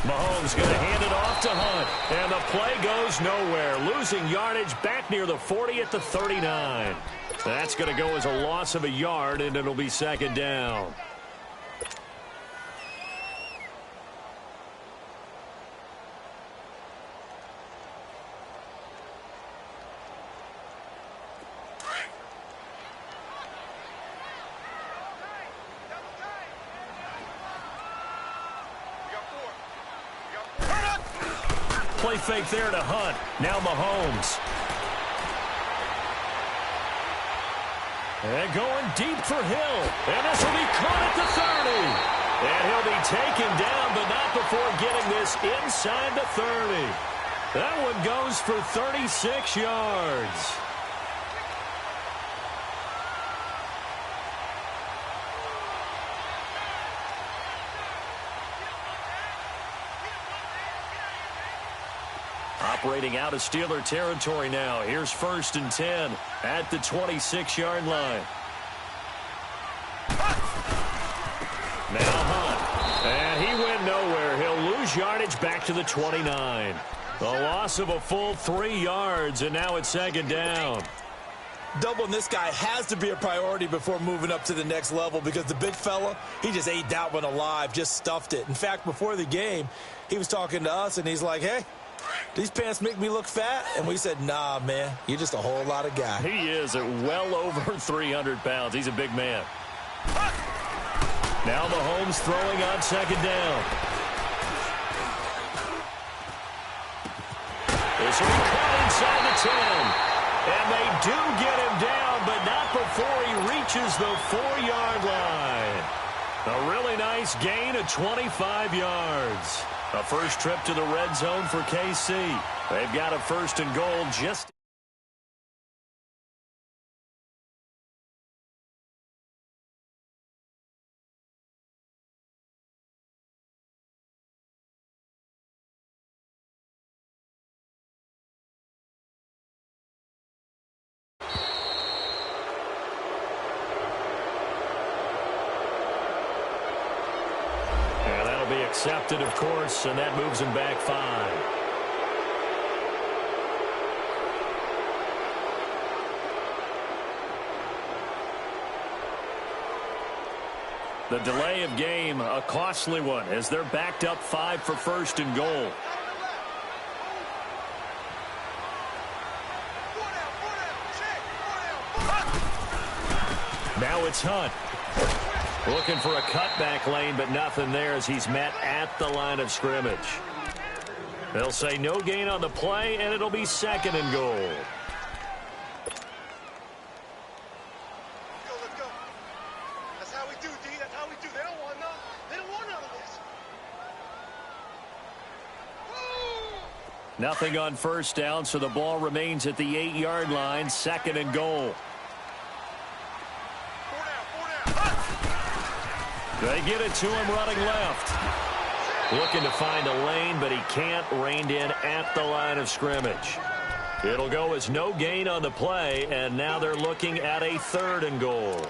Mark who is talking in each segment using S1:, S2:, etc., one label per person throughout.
S1: Mahomes going to hand it off to Hunt. And the play goes nowhere. Losing yardage back near the 40 at the 39. That's going to go as a loss of a yard, and it'll be second down. Play fake there to Hunt. Now Mahomes. And going deep for Hill. And this will be caught at the 30. And he'll be taken down, but not before getting this inside the 30. That one goes for 36 yards. Operating out of Steeler territory now. Here's 1st and 10 at the 26-yard line. Now Hunt. And he went nowhere. He'll lose yardage back to the 29. A loss of a full 3 yards, and now it's second down.
S2: Doubling this guy has to be a priority before moving up to the next level because the big fella, he just ate that one alive, just stuffed it. In fact, before the game, he was talking to us, and he's like, hey, these pants make me look fat? And we said, nah, man, you're just a whole lot of guy.
S1: He is at well over 300 pounds. He's a big man. Now Mahomes throwing on second down. This will be caught inside the 10. And they do get him down, but not before he reaches the 4-yard line. A really nice gain of 25 yards. A first trip to the red zone for KC. They've got a 1st and goal just... accepted, of course, and that moves him back 5. The delay of game, a costly one, as they're backed up 5 for 1st and goal. Now it's Hunt. Looking for a cutback lane, but nothing there as he's met at the line of scrimmage. They'll say no gain on the play, and it'll be 2nd and goal.
S3: Let's go. That's how we do, D. That's how we do. They don't want none of this.
S1: Nothing on 1st down, so the ball remains at the 8-yard line, 2nd and goal. They get it to him running left. Looking to find a lane, but he can't. Reined in at the line of scrimmage. It'll go as no gain on the play, and now they're looking at a 3rd and goal.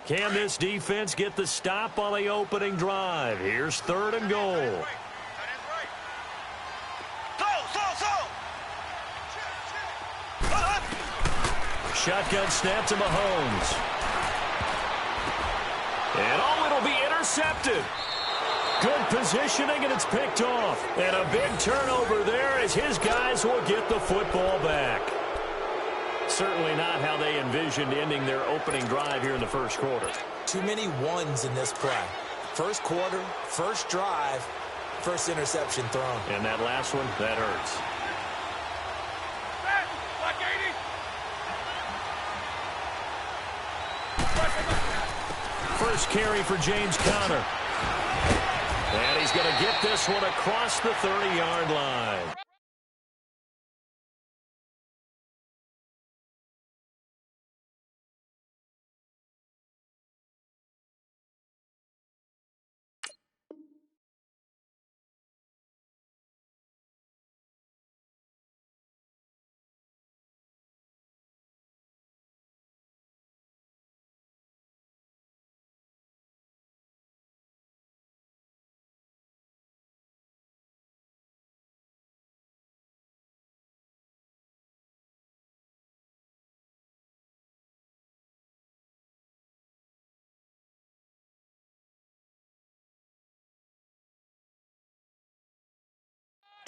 S1: Can this defense get the stop on the opening drive? Here's 3rd and goal. Shotgun snap to Mahomes. And it'll be intercepted. Good positioning, and it's picked off. And a big turnover there as his guys will get the football back. Certainly not how they envisioned ending their opening drive here in the 1st quarter.
S2: Too many ones in this play. 1st quarter, 1st drive, 1st interception thrown.
S1: And that last one, that hurts. First carry for James Conner. And he's going to get this one across the 30-yard line.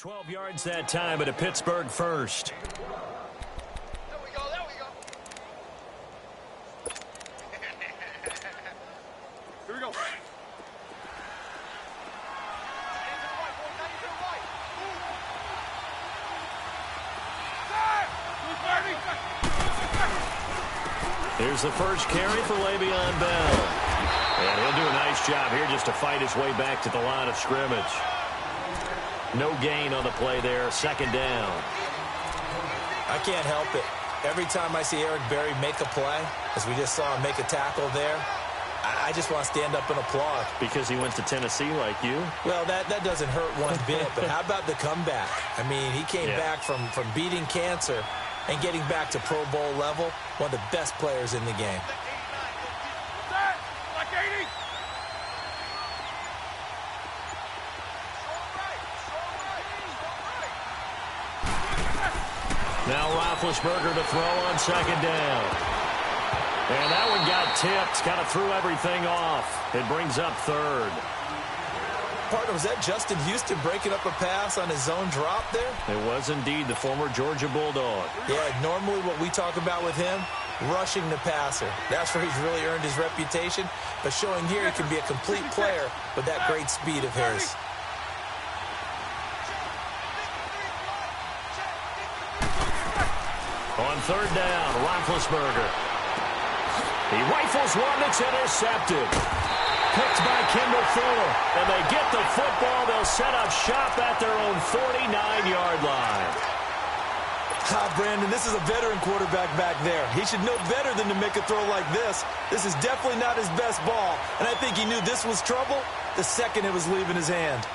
S1: 12 yards that time, but a Pittsburgh first.
S3: There we go, there we go. Here we go.
S1: Here's the first carry for Le'Veon Bell. And he'll do a nice job here just to fight his way back to the line of scrimmage. No gain on the play there, second down.
S2: I can't help it. Every time I see Eric Berry make a play, as we just saw him make a tackle there, I just want to stand up and applaud.
S1: Because he went to Tennessee like you?
S2: Well, that doesn't hurt one bit, but how about the comeback? I mean, he came back from beating cancer and getting back to Pro Bowl level, one of the best players in the game.
S1: Now Roethlisberger to throw on second down. And that one got tipped, kind of threw everything off. It brings up third.
S2: Partner, was that Justin Houston breaking up a pass on his zone drop there?
S1: It was indeed the former Georgia Bulldog.
S2: Yeah, normally what we talk about with him, rushing the passer. That's where he's really earned his reputation. But showing here he can be a complete player with that great speed of his.
S1: On third down, Roethlisberger. He rifles one that's intercepted. Picked by Kendall Fuller. And they get the football. They'll set up shop at their own 49-yard line.
S2: Brandon, this is a veteran quarterback back there. He should know better than to make a throw like this. This is definitely not his best ball. And I think he knew this was trouble the second it was leaving his hand.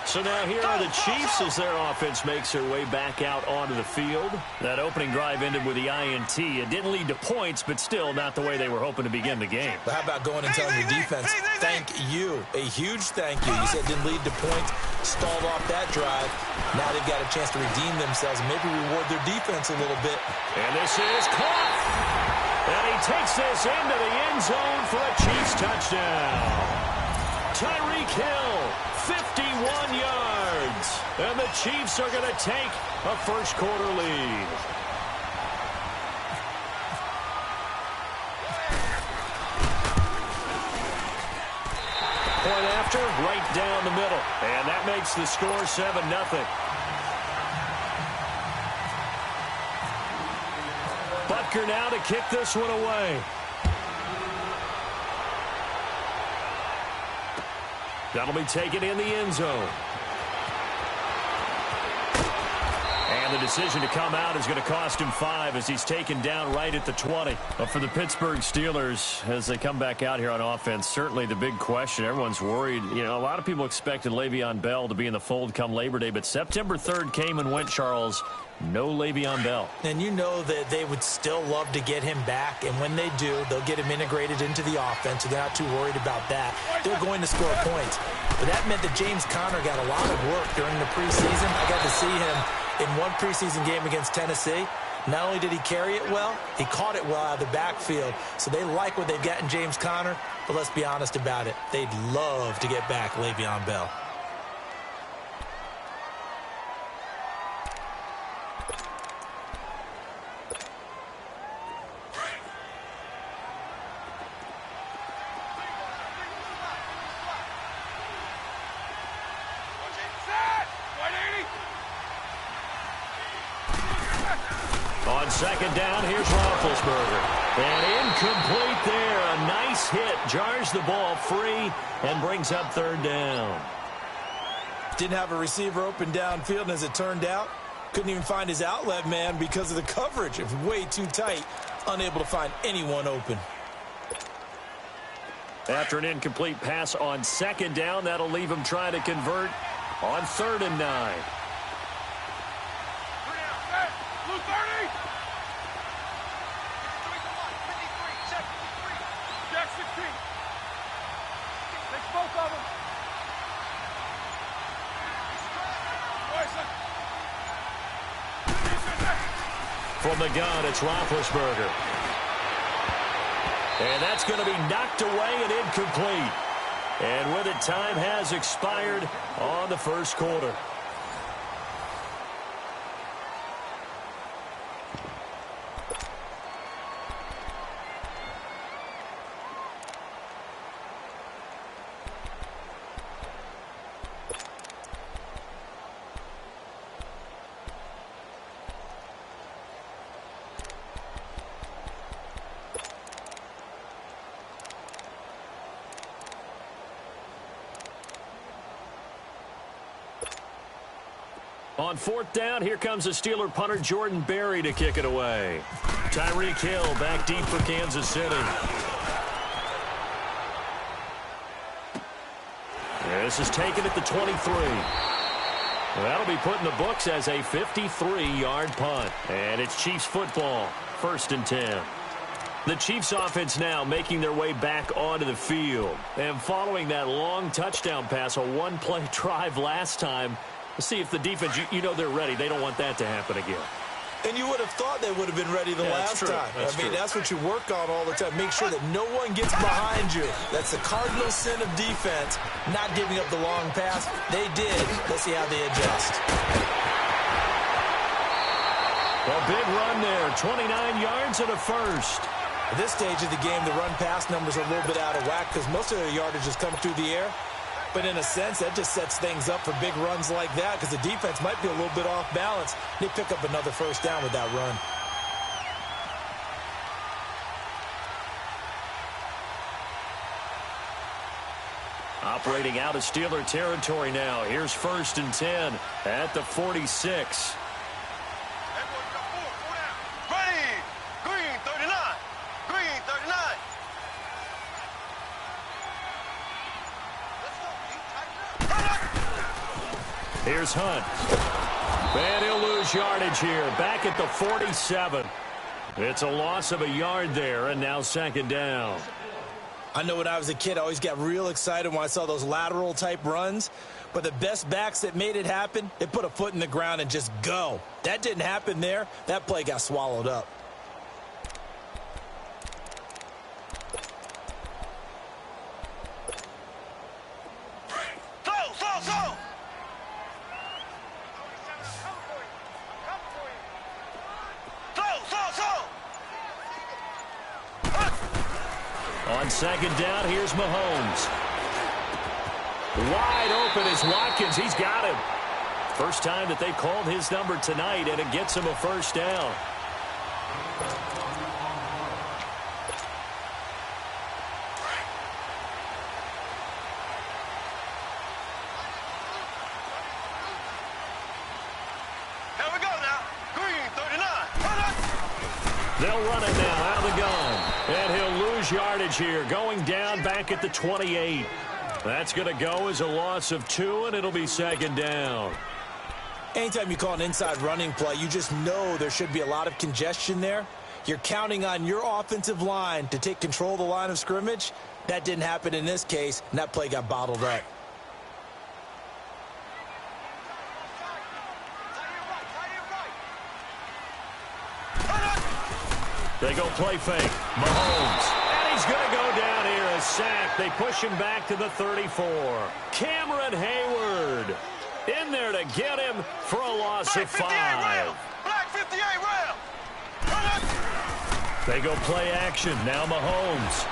S1: So now here are the Chiefs as their offense makes their way back out onto the field. That opening drive ended with the INT. It didn't lead to points, but still not the way they were hoping to begin the game.
S2: But how about going and telling your defense, thank you, a huge thank you. You said it didn't lead to points, stalled off that drive. Now they've got a chance to redeem themselves and maybe reward their defense a little bit.
S1: And this is caught. And he takes this into the end zone for a Chiefs touchdown. Tyreek Hill, 51 yards. And the Chiefs are going to take a first-quarter lead. Point after, right down the middle. And that makes the score 7-0. Butker now to kick this one away. That'll be taken in the end zone. And the decision to come out is going to cost him 5 as he's taken down right at the 20. But for the Pittsburgh Steelers, as they come back out here on offense, certainly the big question, everyone's worried. You know, a lot of people expected Le'Veon Bell to be in the fold come Labor Day, but September 3rd came and went, Charles. No Le'Veon Bell.
S2: And you know that they would still love to get him back, and when they do, they'll get him integrated into the offense, so they're not too worried about that. They're going to score points. But that meant that James Conner got a lot of work during the preseason. I got to see him in one preseason game against Tennessee. Not only did he carry it well, he caught it well out of the backfield. So they like what they've got in James Conner, but let's be honest about it. They'd love to get back Le'Veon Bell.
S1: On second down, here's Roethlisberger. And incomplete there. A nice hit. Jars the ball free and brings up third down.
S2: Didn't have a receiver open downfield, and as it turned out, couldn't even find his outlet man because of the coverage. It was way too tight. Unable to find anyone open.
S1: After an incomplete pass on second down, that'll leave him trying to convert on 3rd and 9. From the gun, it's Roethlisberger. And that's going to be knocked away and incomplete. And with it, time has expired on the first quarter. On fourth down, here comes the Steeler punter Jordan Berry to kick it away. Tyreek Hill back deep for Kansas City. This is taken at the 23. That'll be put in the books as a 53-yard punt. And it's Chiefs football, 1st and 10. The Chiefs offense now making their way back onto the field. And following that long touchdown pass, a one-play drive last time, let's see if the defense, you know they're ready. They don't want that to happen again.
S2: And you would have thought they would have been ready the last time. That's what you work on all the time. Make sure that no one gets behind you. That's the cardinal sin of defense, not giving up the long pass. They did. Let's see how they adjust.
S1: A big run there, 29 yards and a first.
S2: At this stage of the game, the run-pass numbers are a little bit out of whack because most of their yardage has come through the air. But in a sense, that just sets things up for big runs like that because the defense might be a little bit off balance. They pick up another first down with that run.
S1: Operating out of Steeler territory now. Here's 1st and 10 at the 46. Here's Hunt. And he'll lose yardage here. Back at the 47. It's a loss of a yard there, and now 2nd down.
S2: I know when I was a kid, I always got real excited when I saw those lateral-type runs. But the best backs that made it happen, they put a foot in the ground and just go. That didn't happen there. That play got swallowed up.
S1: On 2nd down, here's Mahomes. Wide open is Watkins. He's got him. First time that they called his number tonight, and it gets him a first down.
S3: Here we go now. Green, 39.
S1: They'll run it now out of the gun. And he'll lose yardage here, going down back at the 28. That's going to go as a loss of 2, and it'll be 2nd down.
S2: Anytime you call an inside running play, you just know there should be a lot of congestion there. You're counting on your offensive line to take control of the line of scrimmage. That didn't happen in this case, and that play got bottled up.
S1: They go play fake. Mahomes. And he's going to go down here. A sack. They push him back to the 34. Cameron Hayward in there to get him for a loss of 5.
S3: Black 58 round.
S1: They go play action. Now Mahomes.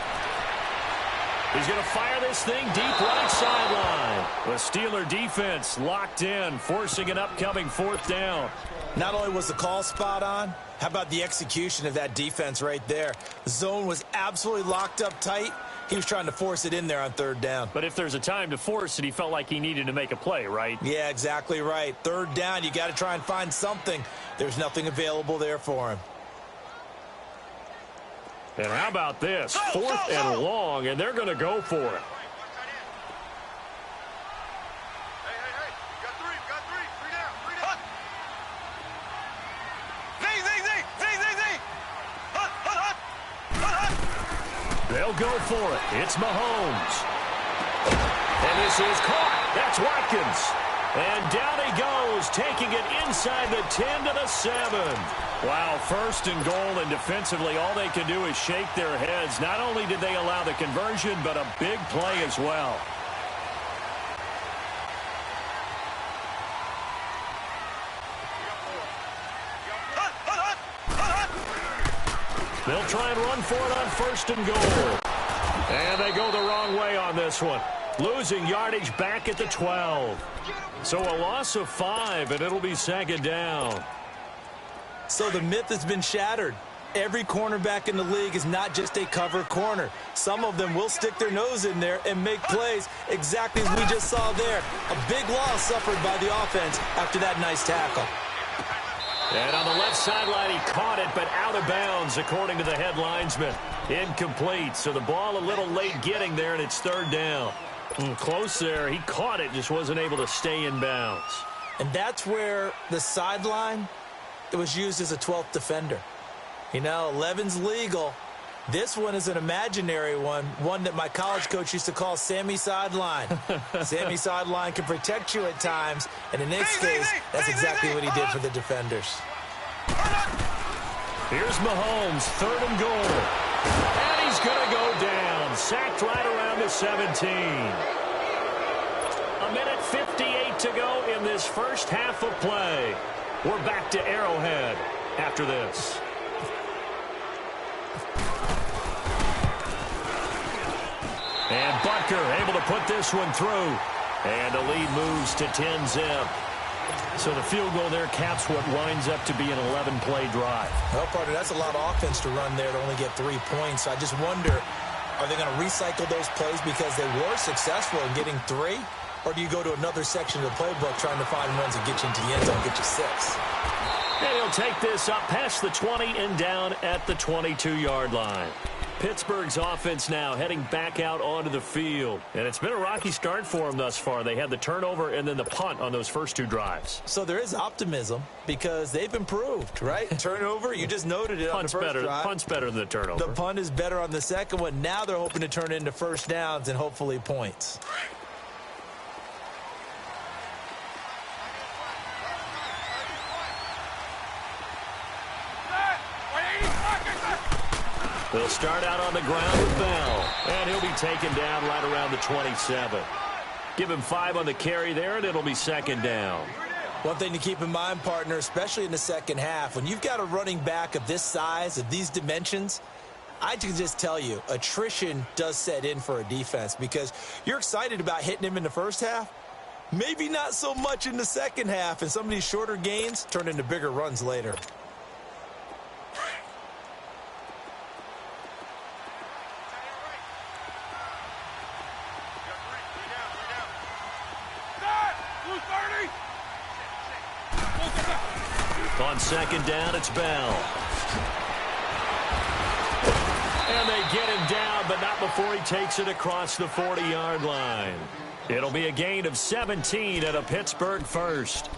S1: He's going to fire this thing deep right sideline. The Steeler defense locked in, forcing an upcoming 4th down.
S2: Not only was the call spot on, how about the execution of that defense right there? The zone was absolutely locked up tight. He was trying to force it in there on 3rd down.
S1: But if there's a time to force it, he felt like he needed to make a play, right?
S2: Yeah, exactly right. 3rd down, you got to try and find something. There's nothing available there for him.
S1: And how about this? 4th and long, and they're going to go for it. They'll go for it. It's Mahomes. And this is caught. That's Watkins. And down he goes, taking it inside the 10 to the 7. Wow, 1st and goal, and defensively all they can do is shake their heads. Not only did they allow the conversion, but a big play as well. They'll try and run for it on 1st and goal. And they go the wrong way on this one. Losing yardage back at the 12. So a loss of 5, and it'll be 2nd down.
S2: So the myth has been shattered. every cornerback in the league is not just a cover corner. Some of them will stick their nose in there and make plays exactly as we just saw there. A big loss suffered by the offense after that nice tackle.
S1: And on the left sideline, he caught it, but out of bounds, according to the head linesman. Incomplete, so the ball a little late getting there, and it's third down. Close there. He caught it, just wasn't able to stay in bounds.
S2: And that's where the sideline, it was used as a 12th defender. You know, 11's legal. This one is an imaginary one that my college coach used to call Sammy Sideline. Sammy Sideline can protect you at times, and in this case, that's exactly what he did for the defenders.
S1: Here's Mahomes, third and goal. And he's going to go down. Sacked right around the 17. A minute 58 to go in this first half of play. We're back to Arrowhead after this. And Butker able to put this one through. And the lead moves to 10-zip. So the field goal there caps what winds up to be an 11-play drive.
S2: Well, partner, that's a lot of offense to run there to only get 3 points. I just wonder, are they going to recycle those plays because they were successful in getting 3? Or do you go to another section of the playbook trying to find runs that get you into the end zone, get you 6?
S1: And he'll take this up past the 20 and down at the 22-yard line. Pittsburgh's offense now heading back out onto the field. And it's been a rocky start for them thus far. They had the turnover and then the punt on those first 2 drives.
S2: So there is optimism because they've improved, right? Turnover, you just noted it on the first drive.
S1: Punt's better than the turnover.
S2: The punt is better on the second one. Now they're hoping to turn it into first downs and hopefully points.
S1: They'll start out on the ground with Bell, and he'll be taken down right around the 27. Give him 5 on the carry there, and it'll be second down.
S2: One thing to keep in mind, partner, especially in the second half, when you've got a running back of this size, of these dimensions, I can just tell you, attrition does set in for a defense because you're excited about hitting him in the first half, maybe not so much in the second half, and some of these shorter gains turn into bigger runs later.
S1: On second down, it's Bell. And they get him down, but not before he takes it across the 40-yard line. It'll be a gain of 17 at a Pittsburgh first.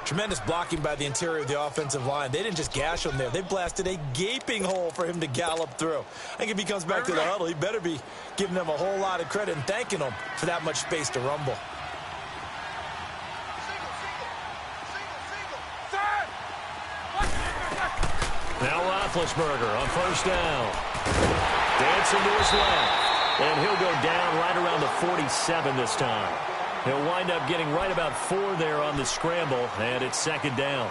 S2: Tremendous blocking by the interior of the offensive line. They didn't just gash him there. They blasted a gaping hole for him to gallop through. I think if he comes back to the huddle, he better be giving them a whole lot of credit and thanking them for that much space to rumble.
S1: Now Roethlisberger on first down. Dancing to his left. And he'll go down right around the 47 this time. He'll wind up getting right about 4 there on the scramble, and it's second down.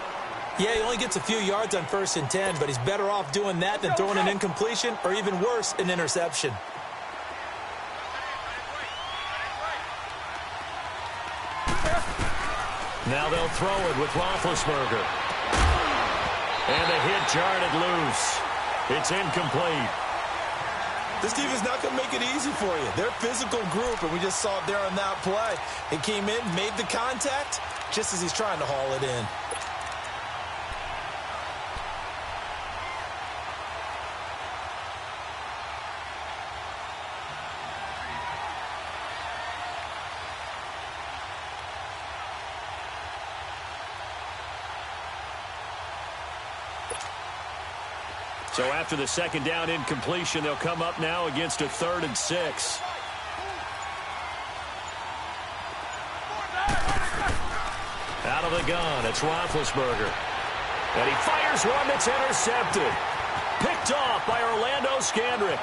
S2: Yeah, he only gets a few yards on 1st and 10, but he's better off doing that than throwing an incompletion or even worse, an interception.
S1: Now they'll throw it with Roethlisberger. And the hit jarred it loose. It's incomplete.
S2: This defense is not going to make it easy for you. They're a physical group, and we just saw it there on that play. He came in, made the contact, just as he's trying to haul it in.
S1: So after the second down incompletion, they'll come up now against a 3rd and 6. Out of the gun, it's Roethlisberger. And he fires one that's intercepted. Picked off by Orlando Scandrick.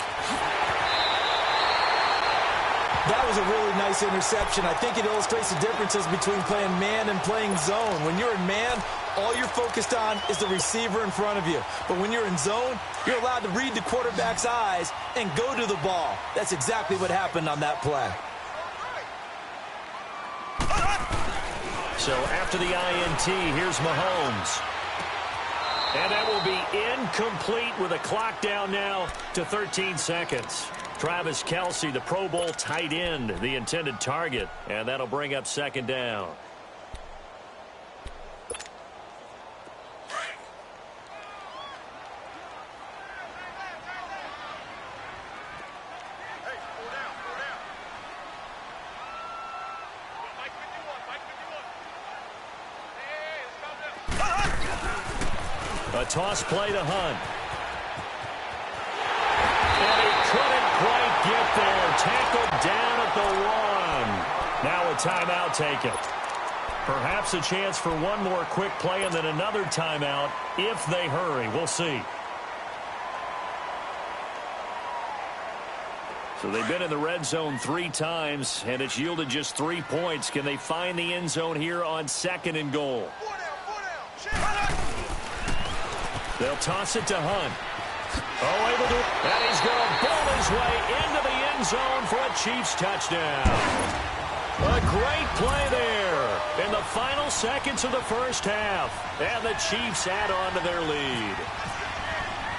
S2: That was a really nice interception. I think it illustrates the differences between playing man and playing zone. When you're in man, all you're focused on is the receiver in front of you. But when you're in zone, you're allowed to read the quarterback's eyes and go to the ball. That's exactly what happened on that play.
S1: So after the INT, here's Mahomes. And that will be incomplete with a clock down now to 13 seconds. Travis Kelce, the Pro Bowl tight end, the intended target. And that'll bring up second down. A toss play to Hunt. And he couldn't quite get there. Tackled down at the 1. Now a timeout taken. Perhaps a chance for one more quick play and then another timeout if they hurry. We'll see. So they've been in the red zone 3 times, and it's yielded just 3 points. Can they find the end zone here on 2nd and goal? They'll toss it to Hunt. Oh, able to. And he's going to ball his way into the end zone for a Chiefs touchdown. A great play there in the final seconds of the first half. And the Chiefs add on to their lead.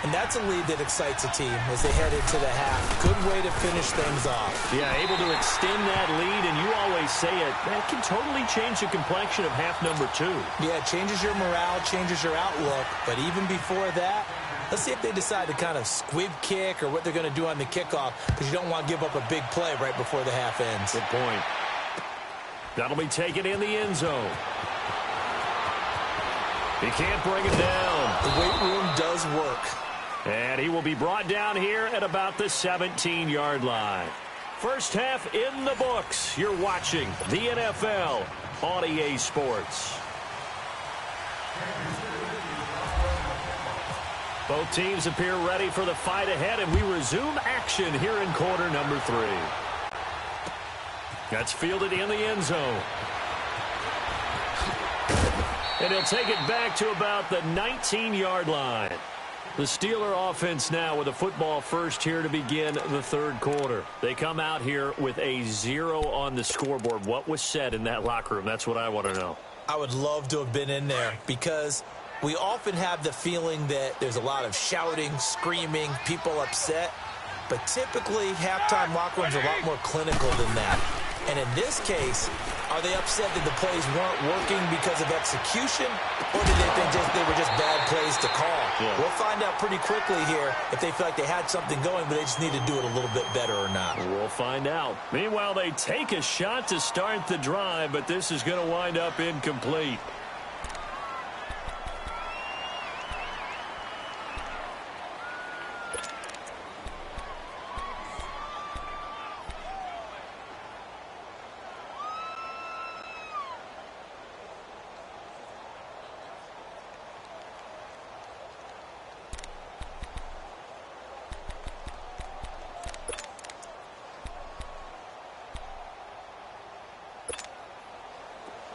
S2: And that's a lead that excites a team as they head into the half. Good way to finish things off.
S1: Yeah, able to extend that lead, and you always say it, that can totally change the complexion of half number 2.
S2: Yeah, it changes your morale, changes your outlook. But even before that, let's see if they decide to kind of squib kick or what they're going to do on the kickoff, because you don't want to give up a big play right before the half ends.
S1: Good point. That'll be taken in the end zone. He can't bring it down.
S2: The weight room does work.
S1: And he will be brought down here at about the 17-yard line. First half in the books. You're watching the NFL on EA Sports. Both teams appear ready for the fight ahead, and we resume action here in quarter number 3. That's fielded in the end zone. And he'll take it back to about the 19-yard line. The Steeler offense now with a football first here to begin the third quarter. They come out here with a 0 on the scoreboard. What was said in that locker room? That's what I want to know.
S2: I would love to have been in there because we often have the feeling that there's a lot of shouting, screaming, people upset. But typically, halftime locker rooms are a lot more clinical than that. And in this case, are they upset that the plays weren't working because of execution, or did they think they were just bad plays to call? Yeah. We'll find out pretty quickly here if they feel like they had something going, but they just need to do it a little bit better or not.
S1: We'll find out. Meanwhile, they take a shot to start the drive, but this is going to wind up incomplete.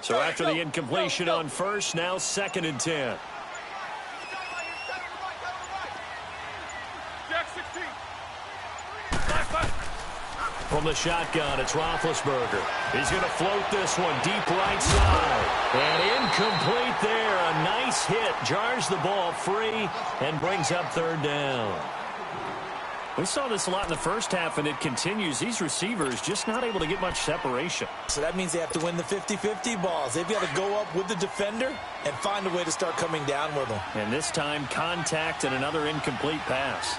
S1: So after the incompletion on first, now 2nd and 10. From the shotgun, it's Roethlisberger. He's going to float this one deep right side. And incomplete there. A nice hit. Jars the ball free and brings up 3rd down. We saw this a lot in the first half, and it continues. These receivers just not able to get much separation.
S2: So that means they have to win the 50-50 balls. They've got to go up with the defender and find a way to start coming down with them.
S1: And this time, contact and another incomplete pass.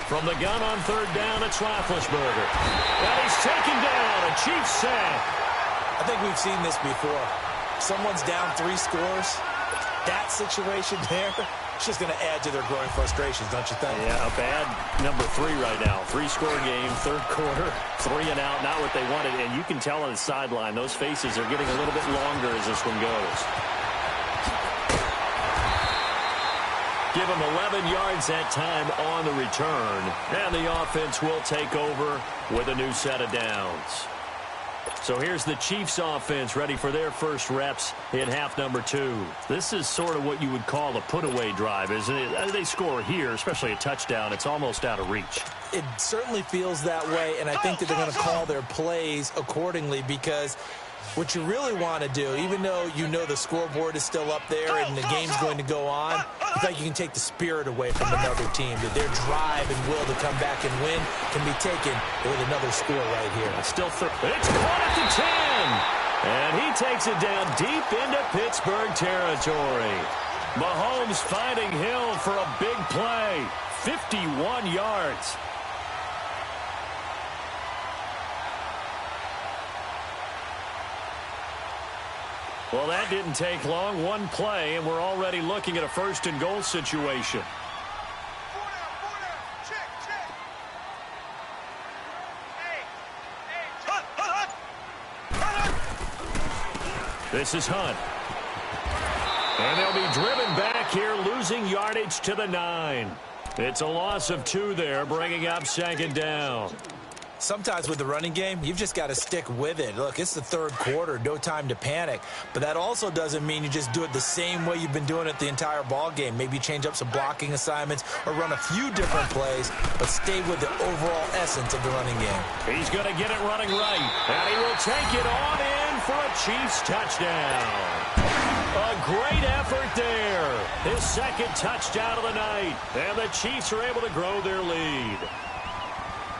S1: From the gun on 3rd down, it's Roethlisberger. And he's taken down. A Chiefs sack.
S2: I think we've seen this before. Someone's down 3 scores. That situation there, it's just going to add to their growing frustrations, don't you think?
S1: Yeah, a bad number 3 right now. 3-score game, 3rd quarter, 3 and out, not what they wanted. And you can tell on the sideline, those faces are getting a little bit longer as this one goes. Give them 11 yards that time on the return. And the offense will take over with a new set of downs. So here's the Chiefs offense ready for their first reps in half number 2. This is sort of what you would call a put-away drive, isn't it? They score here, especially a touchdown. It's almost out of reach.
S2: It certainly feels that way, and I think that they're going to call their plays accordingly because What you really want to do, even though you know the scoreboard is still up there and the game's going to go on, you think you can take the spirit away from another team, that their drive and will to come back and win can be taken with another score right here.
S1: Still third. It's caught at the 10. And he takes it down deep into Pittsburgh territory. Mahomes finding Hill for a big play. 51 yards. Well, that didn't take long. One play, and we're already looking at a first and goal situation. This is Hunt. And they'll be driven back here, losing yardage to the 9. It's a loss of 2 there, bringing up second down.
S2: Sometimes with the running game, you've just got to stick with it. Look, it's the third quarter, no time to panic. But that also doesn't mean you just do it the same way you've been doing it the entire ball game. Maybe change up some blocking assignments or run a few different plays, but stay with the overall essence of the running game.
S1: He's going to get it running right, and he will take it on in for a Chiefs touchdown. A great effort there. His second touchdown of the night, and the Chiefs are able to grow their lead.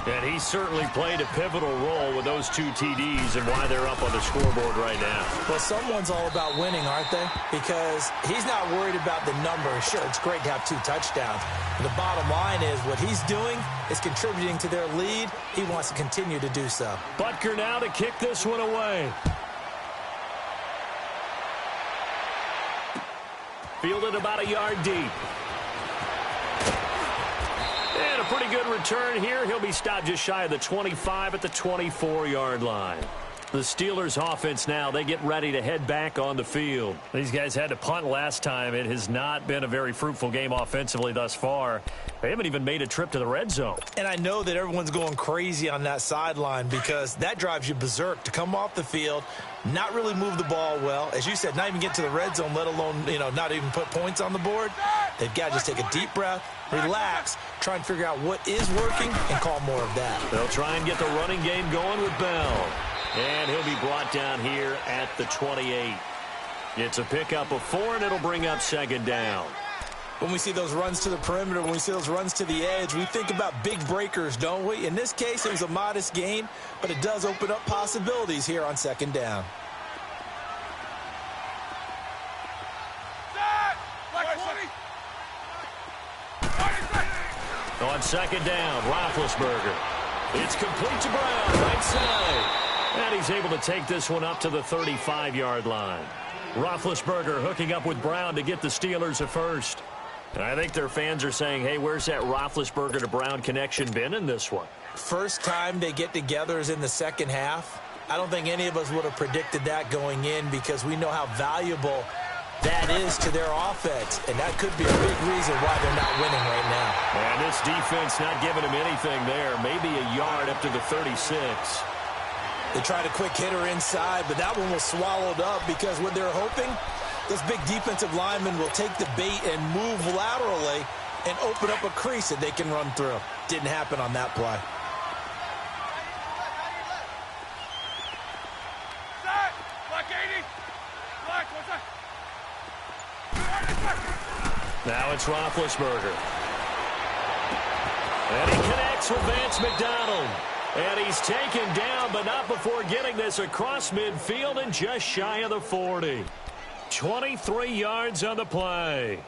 S1: And he certainly played a pivotal role with those 2 TDs and why they're up on the scoreboard right now.
S2: Well, someone's all about winning, aren't they? Because he's not worried about the number. Sure, it's great to have 2 touchdowns. But the bottom line is what he's doing is contributing to their lead. He wants to continue to do so.
S1: Butker now to kick this one away. Fielded about a yard deep. And a pretty good return here. He'll be stopped just shy of the 25 at the 24-yard line. The Steelers offense now, they get ready to head back on the field. These guys had to punt last time. It has not been a very fruitful game offensively thus far. They haven't even made a trip to the red zone.
S2: And I know that everyone's going crazy on that sideline because that drives you berserk to come off the field, not really move the ball well. As you said, not even get to the red zone, let alone, not even put points on the board. They've got to just take a deep breath, relax, try and figure out what is working, and call more of that.
S1: They'll try and get the running game going with Bell. And he'll be brought down here at the 28. It's a pickup of 4, and it'll bring up second down.
S2: When we see those runs to the perimeter, when we see those runs to the edge, we think about big breakers, don't we? In this case, it was a modest gain, but it does open up possibilities here on second down.
S1: On second down, Roethlisberger. It's complete to Brown, right side. And he's able to take this one up to the 35-yard line. Roethlisberger hooking up with Brown to get the Steelers a first. And I think their fans are saying, hey, where's that Roethlisberger to Brown connection been in this one?
S2: First time they get together is in the second half. I don't think any of us would have predicted that going in because we know how valuable that is to their offense. And that could be a big reason why they're not winning right now.
S1: And this defense not giving them anything there. Maybe a yard up to the 36.
S2: They tried a quick hitter inside, but that one was swallowed up because what they're hoping, this big defensive lineman will take the bait and move laterally and open up a crease that they can run through. Didn't happen on that play.
S1: Now it's Roethlisberger. And he connects with Vance McDonald. And he's taken down, but not before getting this across midfield and just shy of the 40. 23 yards on the play.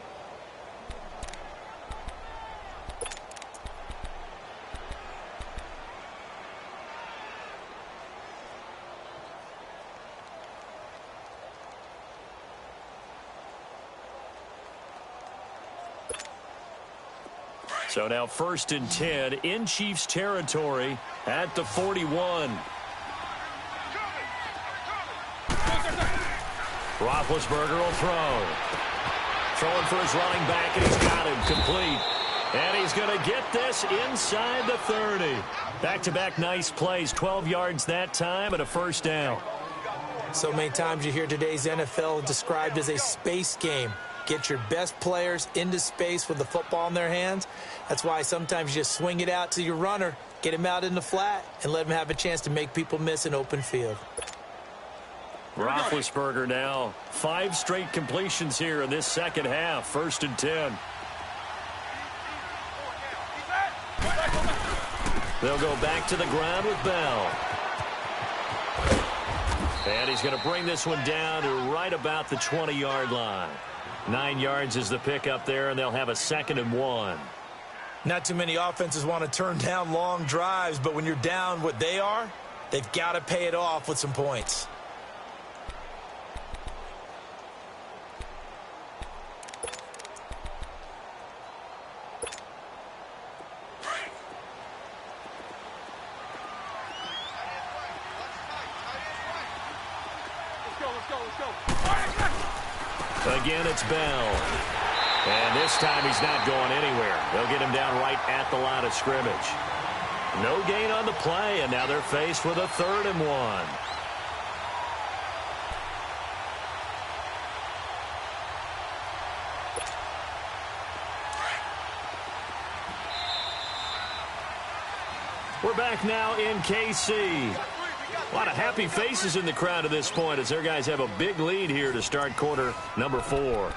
S1: So now 1st and 10 in Chiefs territory at the 41. Roethlisberger will throw. Throwing for his running back, and he's got him complete. And he's going to get this inside the 30. Back-to-back nice plays, 12 yards that time and a first down.
S2: So many times you hear today's NFL described as a space game. Get your best players into space with the football in their hands. That's why sometimes you just swing it out to your runner, get him out in the flat, and let him have a chance to make people miss an open field.
S1: Roethlisberger now 5 straight completions here in this second half. 1st and 10. They'll go back to the ground with Bell. And he's going to bring this one down to right about the 20-yard line. 9 yards is the pickup there, and they'll have a 2nd and 1.
S2: Not too many offenses want to turn down long drives, but when you're down what they are, they've got to pay it off with some points.
S1: Again, it's Bell. And this time he's not going anywhere. They'll get him down right at the line of scrimmage. No gain on the play, and now they're faced with a 3rd and 1. We're back now in KC. A lot of happy faces in the crowd at this point as their guys have a big lead here to start quarter number 4.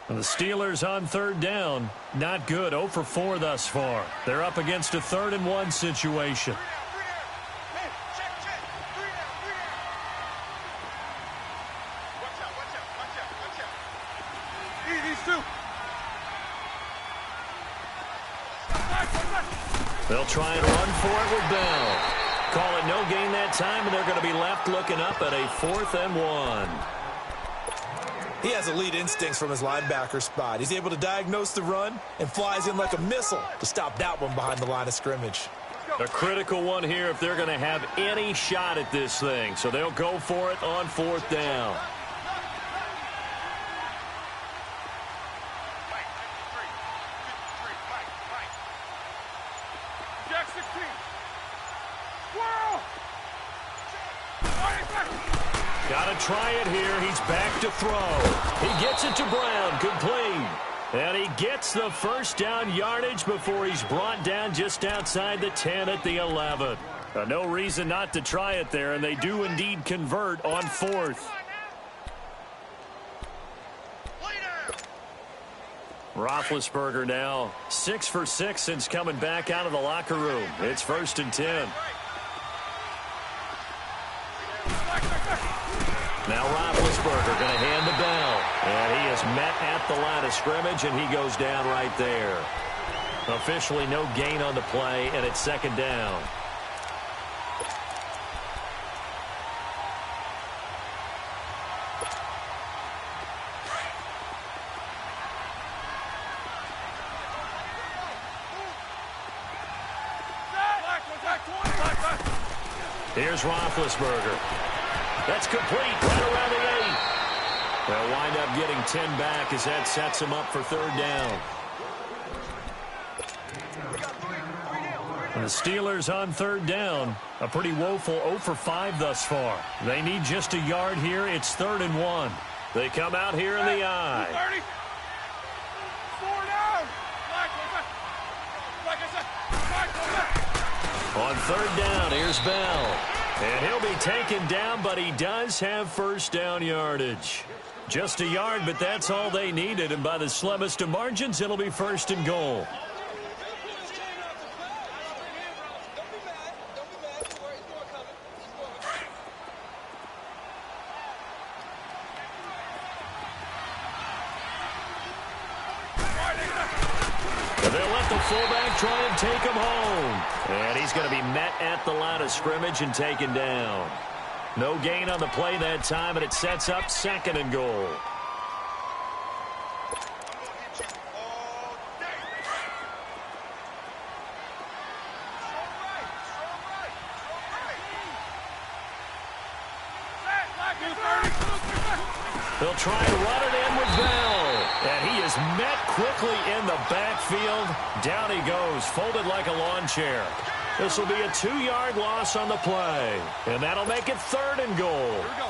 S1: And the Steelers on 3rd down. Not good. 0 for 4 thus far. They're up against a 3rd and 1 situation. They'll try and run for it with Bell. Call it no gain that time, and they're going to be left looking up at a 4th and 1.
S2: He has elite instincts from his linebacker spot. He's able to diagnose the run and flies in like a missile to stop that one behind the line of scrimmage.
S1: A critical one here if they're going to have any shot at this thing. So they'll go for it on 4th down. Got to try it here. He's back to throw. He gets it to Brown. Complete. And he gets the 1st down yardage before he's brought down just outside the 10 at the 11. No reason not to try it there, and they do indeed convert on 4th. Roethlisberger now 6 for 6 since coming back out of the locker room. It's 1st and 10. Now Roethlisberger going to hand the Bell. And he is met at the line of scrimmage, and he goes down right there. Officially no gain on the play, and it's 2nd down. Here's Roethlisberger. That's complete right around the 8. They'll wind up getting 10 back as that sets them up for 3rd down. And the Steelers on 3rd down. A pretty woeful 0 for 5 thus far. They need just a yard here. It's 3rd and 1. They come out here in the I.
S3: 30. 4 down.
S1: On 3rd down, here's Bell. And he'll be taken down, but he does have 1st down yardage. Just a yard, but that's all they needed. And by the slimmest of margins, it'll be 1st and goal. They'll let the fullback try and take him home. And he's going to be met at the line of scrimmage and taken down. No gain on the play that time, and it sets up 2nd and goal. They'll try and run it in with Bell. And he is met quickly in the backfield. Down he goes, folded like a lawn chair. This will be a 2-yard loss on the play. And that'll make it 3rd and goal.
S3: Here we go.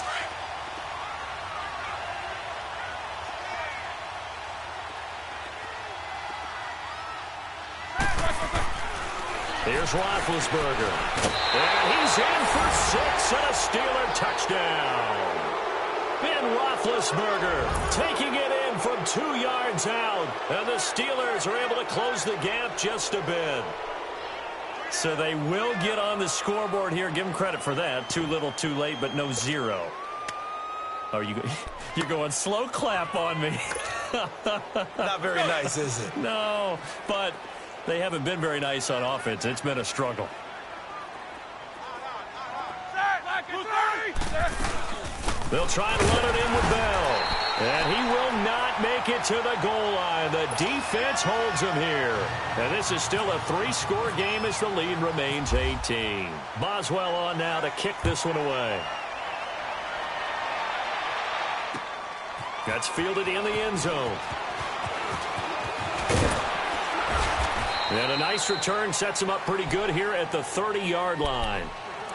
S1: Here's Roethlisberger. And he's in for 6 and a Steeler touchdown. Ben Roethlisberger taking it in from 2 yards out. And the Steelers are able to close the gap just a bit. So they will get on the scoreboard here. Give them credit for that. Too little, too late, but no 0. Oh, you're going slow clap on me.
S2: Not very nice, is it?
S1: No, but they haven't been very nice on offense. It's been a struggle. They'll try and run it in with Bell. And he will not make it to the goal line. The defense holds him here. And this is still a 3-score game as the lead remains 18. Boswell on now to kick this one away. That's fielded in the end zone. And a nice return sets him up pretty good here at the 30-yard line.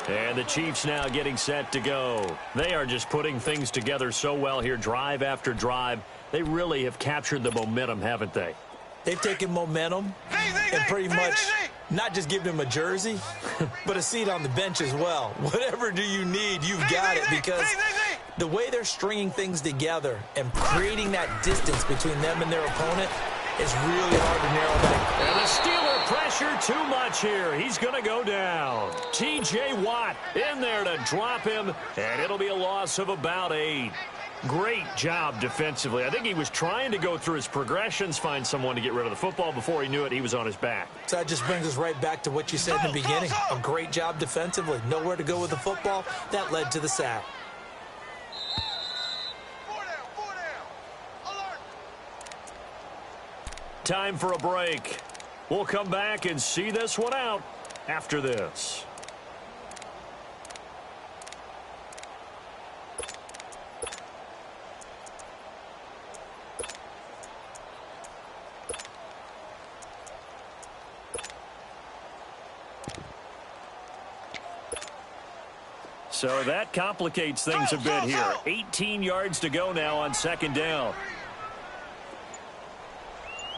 S1: And the Chiefs now getting set to go. They are just putting things together so well here, drive after drive. They really have captured the momentum, haven't they?
S2: They've taken momentum and pretty much not just given him a jersey, but a seat on the bench as well. Whatever do you need, you've got it, because the way they're stringing things together and creating that distance between them and their opponent is really hard to narrow down.
S1: And the Steeler pressure too much here. He's going to go down. T.J. Watt in there to drop him, and it'll be a loss of about 8. Great job defensively. I think he was trying to go through his progressions, find someone to get rid of the football. Before he knew it, he was on his back.
S2: So that just brings us right back to what you said in the beginning. A great job defensively. Nowhere to go with the football. That led to the sack.
S1: Time for a break. We'll come back and see this one out after this. So that complicates things a bit here. 18 yards to go now on 2nd down.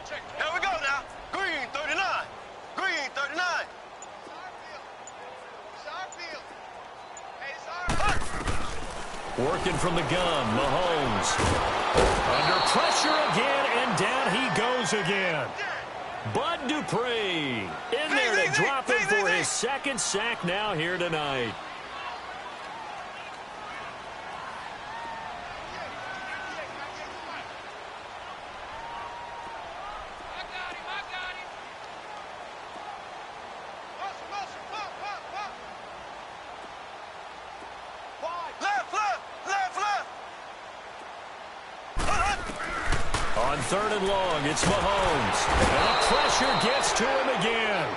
S3: Here we go now. Green 39. Green 39.
S1: Working from the gun, Mahomes. Under pressure again, and down he goes again. Bud Dupree in there to drop him for his 2nd sack now here tonight. On 3rd and long, it's Mahomes. And the pressure gets to him again.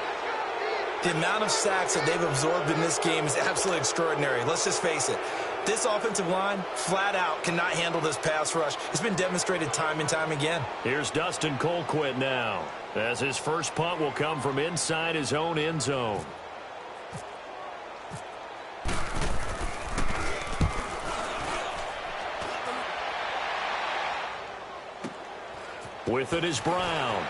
S2: The amount of sacks that they've absorbed in this game is absolutely extraordinary. Let's just face it. This offensive line, flat out, cannot handle this pass rush. It's been demonstrated time and time again.
S1: Here's Dustin Colquitt now, as his first punt will come from inside his own end zone. With it is Brown.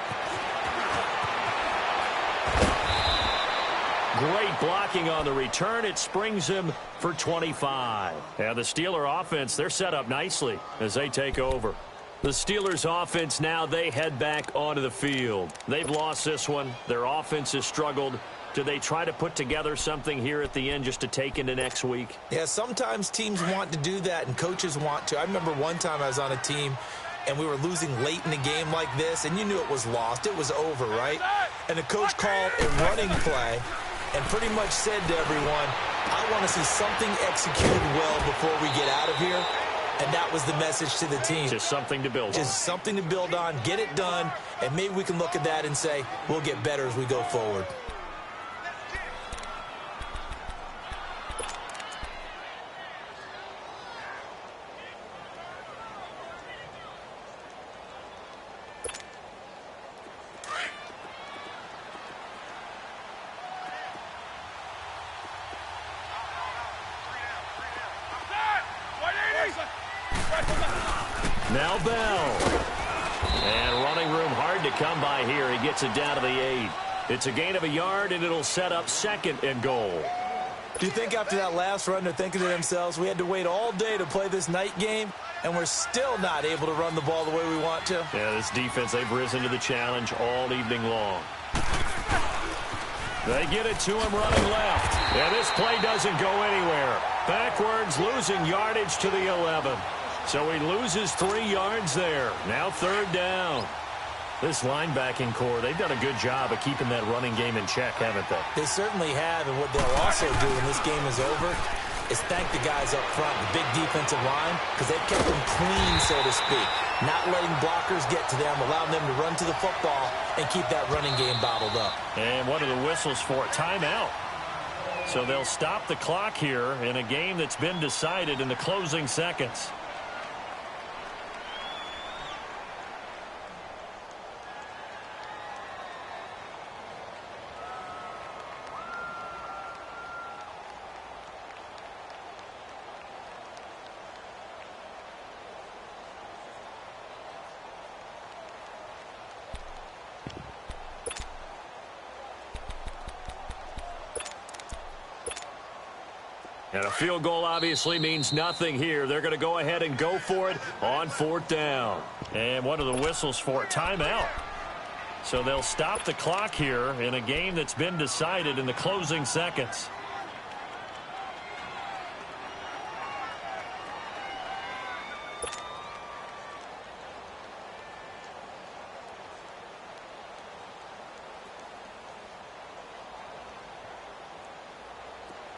S1: Great blocking on the return. It springs him for 25. And the Steeler offense, they're set up nicely as they take over. The Steelers offense now, they head back onto the field. They've lost this one. Their offense has struggled. Do they try to put together something here at the end just to take into next week?
S2: Yeah, sometimes teams want to do that and coaches want to. I remember one time I was on a team and we were losing late in the game like this, and you knew it was lost. It was over, right? And the coach called a running play and pretty much said to everyone, I want to see something executed well before we get out of here. And that was the message to the team.
S1: Just something to build on.
S2: Just something to build on, get it done, and maybe we can look at that and say, we'll get better as we go forward.
S1: Now Bell. And running room hard to come by here. He gets it down to the 8. It's a gain of a yard, and it'll set up 2nd and goal.
S2: Do you think after that last run they're thinking to themselves, we had to wait all day to play this night game, and we're still not able to run the ball the way we want to?
S1: Yeah, this defense, they've risen to the challenge all evening long. They get it to him running left. Yeah, this play doesn't go anywhere. Backwards, losing yardage to the 11. So he loses 3 yards there. Now 3rd down. This linebacking core, they've done a good job of keeping that running game in check, haven't they?
S2: They certainly have, and what they'll also do when this game is over is thank the guys up front, the big defensive line, because they've kept them clean, so to speak. Not letting blockers get to them, allowing them to run to the football and keep that running game bottled up.
S1: And what are the whistles for? Timeout. So they'll stop the clock here in a game that's been decided in the closing seconds. And a field goal obviously means nothing here. They're going to go ahead and go for it on 4th down. And what are the whistles for? Timeout. So they'll stop the clock here in a game that's been decided in the closing seconds.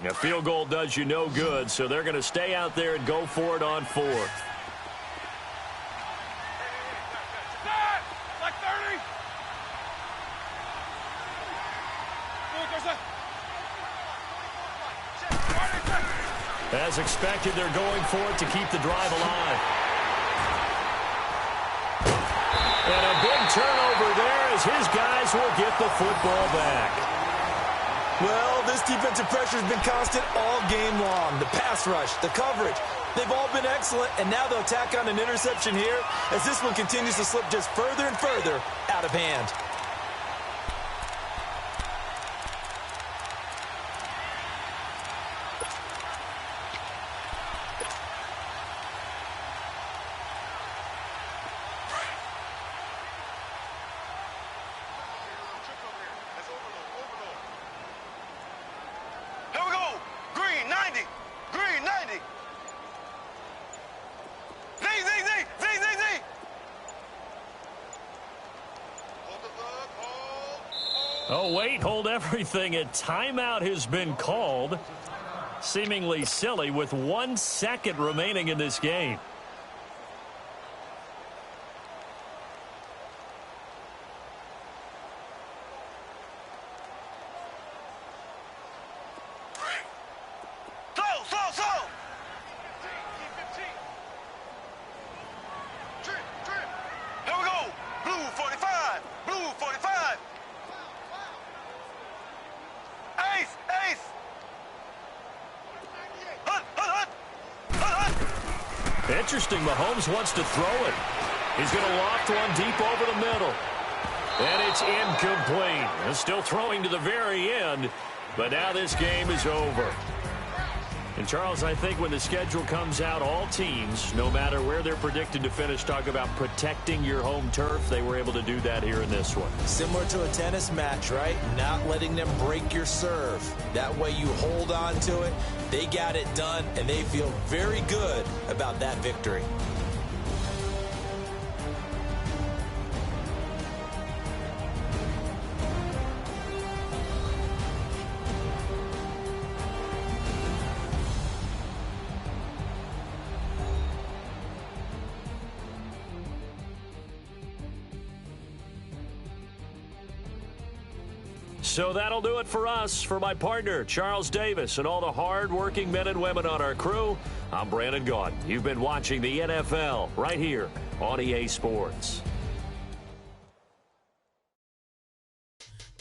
S1: A field goal does you no good, so they're going to stay out there and go for it on 4th.
S3: Like 30.
S1: As expected, they're going for it to keep the drive alive. And a big turnover there as his guys will get the football back.
S2: Well, this defensive pressure has been constant all game long. The pass rush, the coverage, they've all been excellent, and now they'll tack on an interception here as this one continues to slip just further and further out of hand.
S1: Oh, wait, hold everything. A timeout has been called. Seemingly silly with 1 second remaining in this game.
S3: Here we go. Blue 45. Blue 45. Ace. Ace. Hut, hut, hut. Hut, hut.
S1: Interesting. Mahomes wants to throw it. He's going to loft one deep over the middle. And it's incomplete. And still throwing to the very end. But now this game is over. And, Charles, I think when the schedule comes out, all teams, no matter where they're predicted to finish, talk about protecting your home turf. They were able to do that here in this one.
S2: Similar to a tennis match, right? Not letting them break your serve. That way you hold on to it. They got it done, and they feel very good about that victory.
S1: So that'll do it for us. For my partner, Charles Davis, and all the hard-working men and women on our crew, I'm Brandon Gaudin. You've been watching the NFL right here on EA Sports.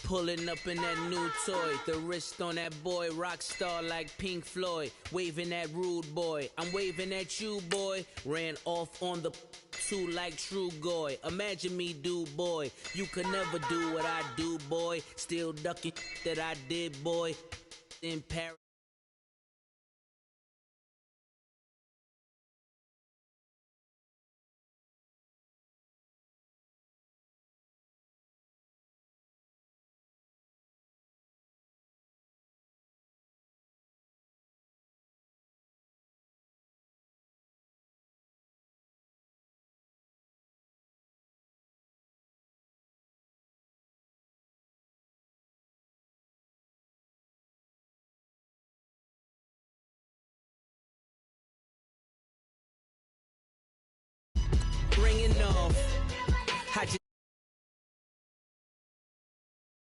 S4: Pulling up in that new toy, the wrist on that boy, rock star like Pink Floyd, waving at rude boy, I'm waving at you boy, ran off on the two like True Goy, imagine me do boy, you could never do what I do boy, still ducking that I did boy, in Paris.